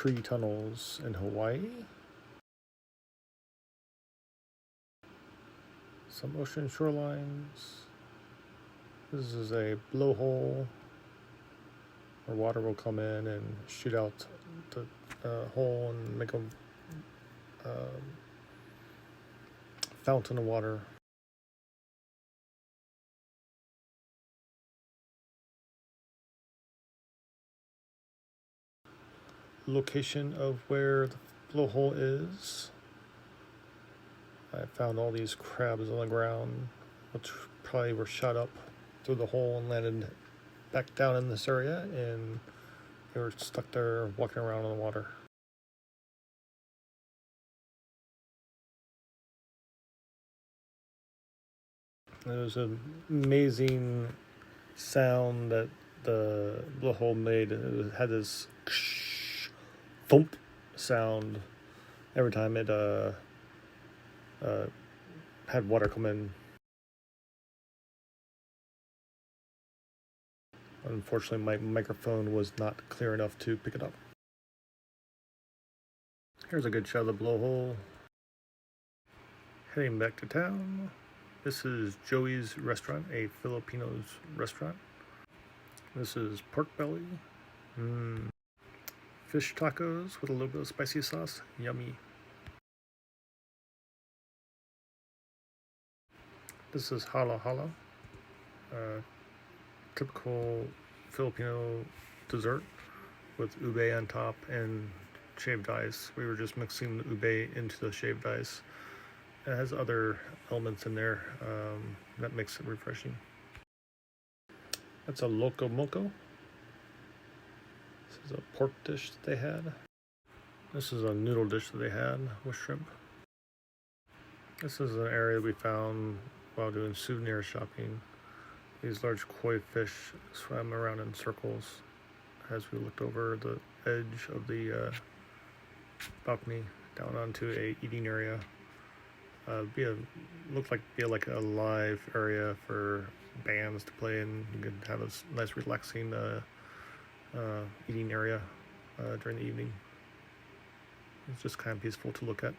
tree tunnels in Hawaii. Some ocean shorelines. This is a blowhole where water will come in and shoot out the hole and make a fountain of water. Location of where the blowhole is. I found all these crabs on the ground, which probably were shot up through the hole and landed back down in this area, and they were stuck there walking around in the water. It was an amazing sound that the blowhole made. It had this thump sound every time it had water come in. Unfortunately, my microphone was not clear enough to pick it up. Here's a good shot of the blowhole. Heading back to town. This is Joey's restaurant, a Filipino's restaurant. This is pork belly. Fish tacos with a little bit of spicy sauce. Yummy. This is hala hala. Typical Filipino dessert with ube on top and shaved ice. We were just mixing the ube into the shaved ice. It has other elements in there that makes it refreshing. That's a loco moco. This is a pork dish that they had. This is a noodle dish that they had with shrimp. This is an area we found while doing souvenir shopping. These large koi fish swam around in circles as we looked over the edge of the balcony down onto a eating area. Looked like a live area for bands to play in. You could have a nice relaxing eating area during the evening. It's just kind of peaceful to look at.